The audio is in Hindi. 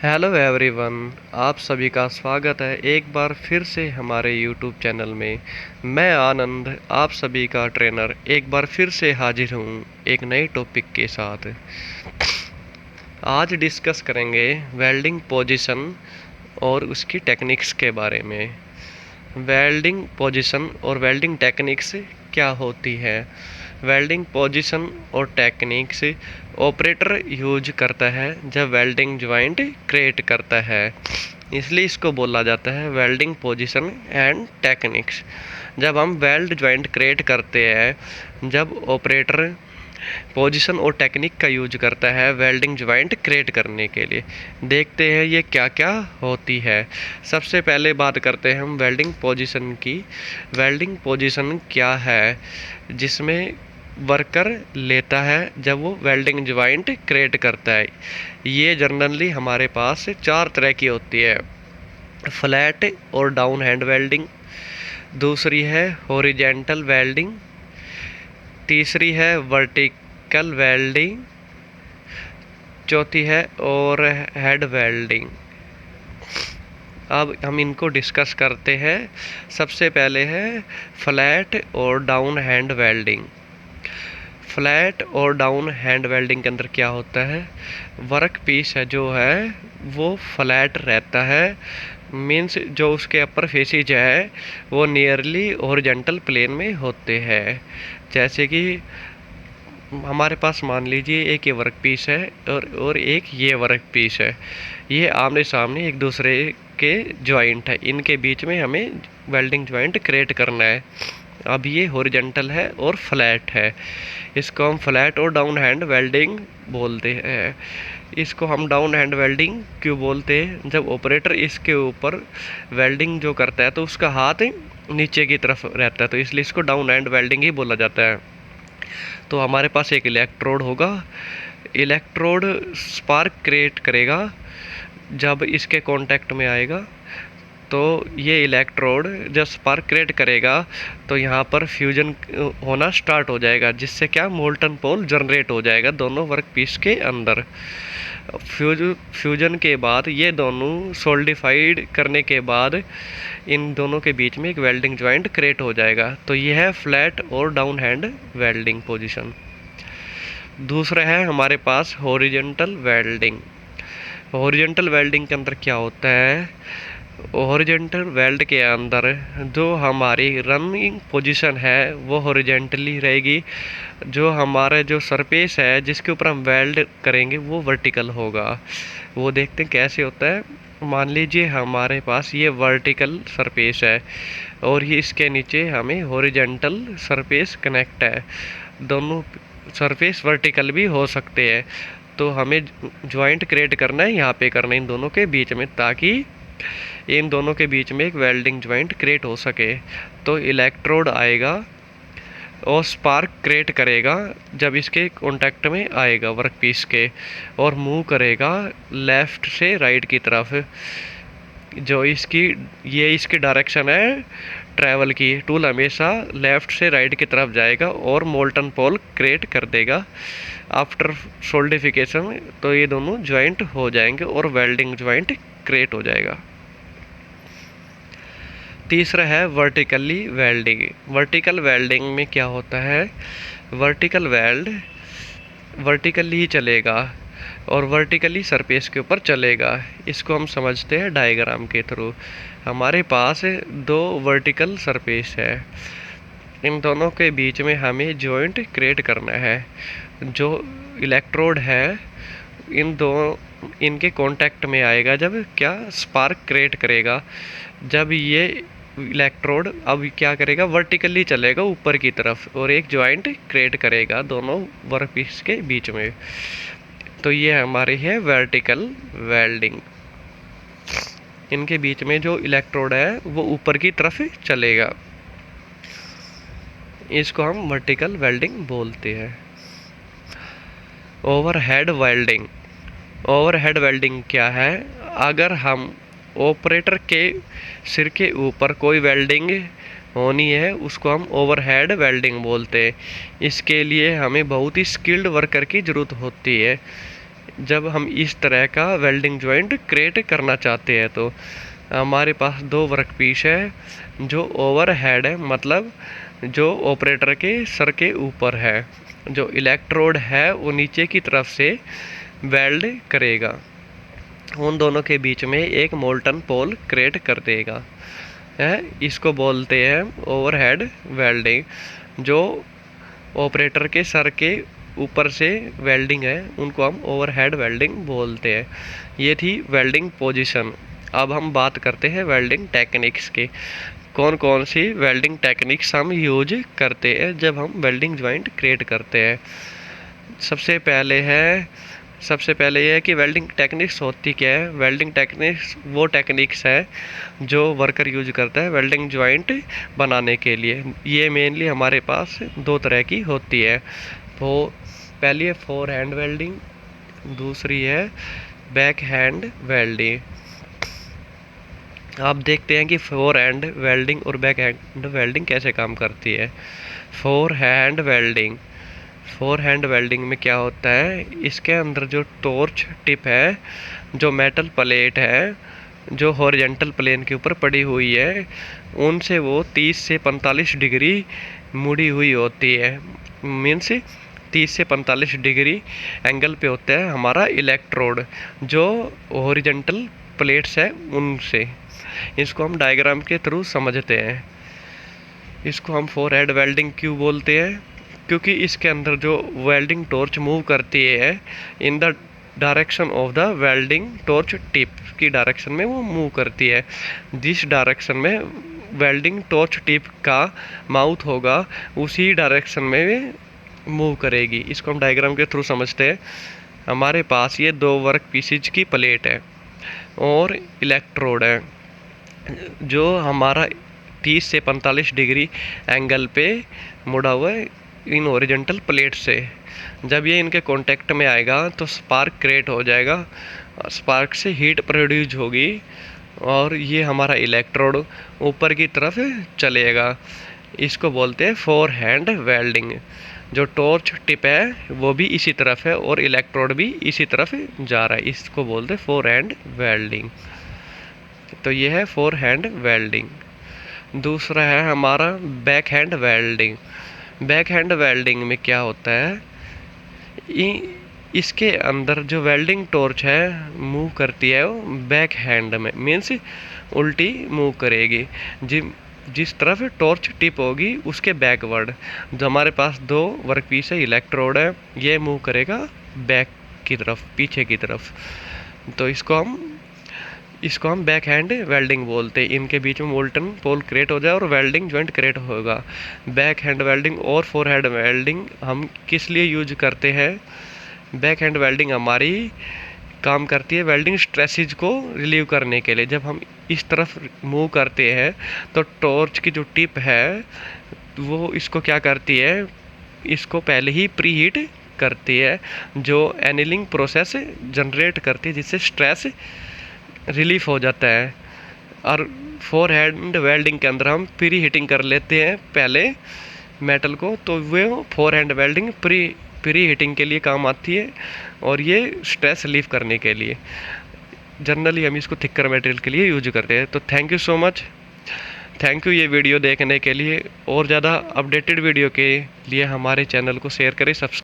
हेलो एवरीवन, आप सभी का स्वागत है एक बार फिर से हमारे यूट्यूब चैनल में। मैं आनंद, आप सभी का ट्रेनर, एक बार फिर से हाजिर हूँ एक नए टॉपिक के साथ। आज डिस्कस करेंगे वेल्डिंग पोजीशन और उसकी टेक्निक्स के बारे में। वेल्डिंग पोजीशन और वेल्डिंग टेक्निक्स क्या होती है? वेल्डिंग पोजीशन और टेक्निक्स ऑपरेटर यूज करता है जब वेल्डिंग ज्वाइंट क्रिएट करता है, इसलिए इसको बोला जाता है वेल्डिंग पोजीशन एंड टेक्निक्स। जब हम वेल्ड ज्वाइंट क्रिएट करते हैं, जब ऑपरेटर पोजीशन और टेक्निक का यूज करता है वेल्डिंग ज्वाइंट क्रिएट करने के लिए। देखते हैं ये क्या क्या होती है। सबसे पहले बात करते हैं हम वेल्डिंग पोजीशन की। वेल्डिंग पोजीशन क्या है? जिसमें वर्कर लेता है जब वो वेल्डिंग ज्वाइंट क्रिएट करता है। ये जनरली हमारे पास 4 तरह की होती है। फ्लैट और डाउन हैंड वेल्डिंग, दूसरी है हॉरिजेंटल वेल्डिंग, तीसरी है वर्टिकल वेल्डिंग, चौथी है और हेड वेल्डिंग। अब हम इनको डिस्कस करते हैं। सबसे पहले है फ्लैट और डाउन हैंड वेल्डिंग। फ्लैट और डाउन हैंड वेल्डिंग के अंदर क्या होता है? वर्क पीस है जो है वो फ्लैट रहता है, मीन्स जो उसके अपर फेसेज है वो नियरली हॉरिजॉन्टल प्लेन में होते हैं। जैसे कि हमारे पास मान लीजिए एक ये वर्क पीस है और एक ये वर्क पीस है। ये आमने सामने एक दूसरे के ज्वाइंट है, इनके बीच में हमें वेल्डिंग ज्वाइंट क्रिएट करना है। अब ये हॉरिजॉन्टल है और फ्लैट है, इसको हम फ्लैट और डाउन हैंड वेल्डिंग बोलते हैं। इसको हम डाउन हैंड वेल्डिंग क्यों बोलते हैं? जब ऑपरेटर इसके ऊपर वेल्डिंग जो करता है तो उसका हाथ नीचे की तरफ रहता है, तो इसलिए इसको डाउन हैंड वेल्डिंग ही बोला जाता है। तो हमारे पास एक इलेक्ट्रोड होगा, इलेक्ट्रोड स्पार्क क्रिएट करेगा जब इसके कांटेक्ट में आएगा। तो ये इलेक्ट्रोड जब स्पार्क क्रिएट करेगा तो यहाँ पर फ्यूजन होना स्टार्ट हो जाएगा, जिससे क्या मोल्टन पोल जनरेट हो जाएगा दोनों वर्क पीस के अंदर। फ्यूजन के बाद ये दोनों सोल्डिफाइड करने के बाद इन दोनों के बीच में एक वेल्डिंग ज्वाइंट क्रिएट हो जाएगा। तो ये है फ्लैट और डाउन हैंड वेल्डिंग पोजीशन। दूसरा है हमारे पास हॉरिजॉन्टल वेल्डिंग। हॉरिजॉन्टल वेल्डिंग के अंदर क्या होता है? हॉरिजॉन्टल वेल्ड के अंदर जो हमारी रनिंग पोजीशन है वो हॉरिजॉन्टली रहेगी, जो हमारा जो सरफेस है जिसके ऊपर हम वेल्ड करेंगे वो वर्टिकल होगा। वो देखते हैं कैसे होता है। मान लीजिए हमारे पास ये वर्टिकल सरफेस है और ये इसके नीचे हमें हॉरिजॉन्टल सरफेस कनेक्ट है। दोनों सरफेस वर्टिकल भी हो सकते हैं, तो हमें ज्वाइंट क्रिएट करना है यहाँ पे करना है इन दोनों के बीच में, ताकि इन दोनों के बीच में एक वेल्डिंग ज्वाइंट क्रिएट हो सके। तो इलेक्ट्रोड आएगा और स्पार्क क्रिएट करेगा जब इसके कांटेक्ट में आएगा वर्क पीस के, और मूव करेगा लेफ़्ट से राइट की तरफ। जो इसकी डायरेक्शन है ट्रैवल की। टूल हमेशा लेफ़्ट से राइट की तरफ जाएगा और मोल्टन पोल क्रिएट कर देगा आफ्टर सोल्डिफिकेशन। तो ये दोनों ज्वाइंट हो जाएंगे और वेल्डिंग ज्वाइंट क्रिएट हो जाएगा। तीसरा है वर्टिकली वेल्डिंग। वर्टिकल वेल्डिंग में क्या होता है? वर्टिकल वेल्ड वर्टिकली ही चलेगा और वर्टिकली सरफेस के ऊपर चलेगा। इसको हम समझते हैं डायग्राम के थ्रू। हमारे पास दो वर्टिकल सरफेस है, इन दोनों के बीच में हमें जॉइंट क्रिएट करना है। जो इलेक्ट्रोड है इनके कांटेक्ट में आएगा जब क्या स्पार्क क्रिएट करेगा। जब ये इलेक्ट्रोड अब क्या करेगा? वर्टिकली चलेगा ऊपर की तरफ और एक जॉइंट क्रिएट करेगा दोनों वर्कपीस के बीच में। तो ये हमारी है वर्टिकल वेल्डिंग। इनके बीच में जो इलेक्ट्रोड है वो ऊपर की तरफ चलेगा, इसको हम वर्टिकल वेल्डिंग बोलते हैं। Overhead welding. ओवरहेड वेल्डिंग क्या है? अगर हम ऑपरेटर के सिर के ऊपर कोई वेल्डिंग होनी है उसको हम ओवरहेड वेल्डिंग बोलते हैं। इसके लिए हमें बहुत ही स्किल्ड वर्कर की ज़रूरत होती है। जब हम इस तरह का वेल्डिंग जॉइंट क्रिएट करना चाहते हैं तो हमारे पास दो वर्क पीस है जो ओवरहेड है, मतलब जो ऑपरेटर के सर के ऊपर है। जो इलेक्ट्रोड है वो नीचे की तरफ से वेल्ड करेगा, उन दोनों के बीच में एक मोल्टन पोल क्रिएट कर देगा है। इसको बोलते हैं ओवरहेड वेल्डिंग। जो ऑपरेटर के सर के ऊपर से वेल्डिंग है उनको हम ओवरहेड वेल्डिंग बोलते हैं। ये थी वेल्डिंग पोजीशन। अब हम बात करते हैं वेल्डिंग टेक्निक्स के। कौन कौन सी वेल्डिंग टेक्निक्स हम यूज करते हैं जब हम वेल्डिंग जॉइंट क्रिएट करते हैं। सबसे पहले ये है कि वेल्डिंग टेक्निक्स होती क्या है। वेल्डिंग टेक्निक्स वो टेक्निक्स है जो वर्कर यूज करता है वेल्डिंग जॉइंट बनाने के लिए। ये मेनली हमारे पास दो तरह की होती है। वो पहली है फोर हैंड वेल्डिंग, दूसरी है बैक हैंड वेल्डिंग। आप देखते हैं कि फोर हैंड वेल्डिंग और बैक हैंड वेल्डिंग कैसे काम करती है। फोर हैंड वेल्डिंग में क्या होता है, इसके अंदर जो टॉर्च टिप है, जो मेटल प्लेट है जो हॉरिजॉन्टल प्लेन के ऊपर पड़ी हुई है, उनसे वो 30 से 45 डिग्री मुड़ी हुई होती है। मीन्स 30 से 45 डिग्री एंगल पे होता है हमारा इलेक्ट्रोड जो हॉरिजॉन्टल प्लेट्स है उनसे। इसको हम डायग्राम के थ्रू समझते हैं। इसको हम फोर हेड वेल्डिंग क्यों बोलते हैं, क्योंकि इसके अंदर जो वेल्डिंग टॉर्च मूव करती है in the direction of the welding torch tip की डायरेक्शन में वो मूव करती है। जिस डायरेक्शन में वेल्डिंग टॉर्च टिप का माउथ होगा उसी डायरेक्शन में मूव करेगी। इसको हम डायग्राम के थ्रू समझते हैं। हमारे पास ये दो वर्क पीसेज की प्लेट है और इलेक्ट्रोड है जो हमारा 30 से 45 डिग्री एंगल पे मुड़ा हुआ है इन ओरिजेंटल प्लेट से। जब ये इनके कांटेक्ट में आएगा तो स्पार्क क्रिएट हो जाएगा, स्पार्क से हीट प्रोड्यूस होगी और ये हमारा इलेक्ट्रोड ऊपर की तरफ चलेगा। इसको बोलते हैं फोर हैंड वेल्डिंग। जो टॉर्च टिप है वो भी इसी तरफ है और इलेक्ट्रोड भी इसी तरफ जा रहा है। इसको बोलते हैं फोर हैंड वेल्डिंग। तो ये है फोर हैंड वेल्डिंग। दूसरा है हमारा back hand welding. Back hand welding में क्या होता है, इसके अंदर जो वेल्डिंग टॉर्च है मूव करती है वो बैक हैंड में, मीन्स उल्टी मूव करेगी। जिस तरफ टॉर्च टिप होगी उसके बैकवर्ड। जो हमारे पास दो वर्क पीस है, इलेक्ट्रोड है, ये मूव करेगा बैक की तरफ, पीछे की तरफ। तो इसको हम बैक हैंड वेल्डिंग बोलते हैं। इनके बीच में मोल्टन पोल क्रिएट हो जाए और वेल्डिंग जॉइंट क्रिएट होगा। बैक हैंड वेल्डिंग और फोर हैंड वेल्डिंग हम किस लिए यूज करते हैं। बैक हैंड वेल्डिंग हमारी काम करती है वेल्डिंग स्ट्रेसेज को रिलीव करने के लिए। जब हम इस तरफ मूव करते हैं तो टॉर्च की जो टिप है वो इसको क्या करती है, इसको पहले ही प्री हीट करती है, जो एनिलिंग प्रोसेस जनरेट करती है जिससे स्ट्रेस रिलीफ हो जाता है। और फोर हैंड वेल्डिंग के अंदर हम प्री हीटिंग कर लेते हैं पहले मेटल को, तो वो four hand welding pre heating के लिए काम आती है और ये स्ट्रेस रिलीफ करने के लिए। जनरली हम इसको थिकर मटेरियल के लिए यूज करते हैं। तो thank you so much, thank you ये वीडियो देखने के लिए। और ज़्यादा अपडेटेड वीडियो के लिए हमारे चैनल को शेयर करें, सब्सक्राइब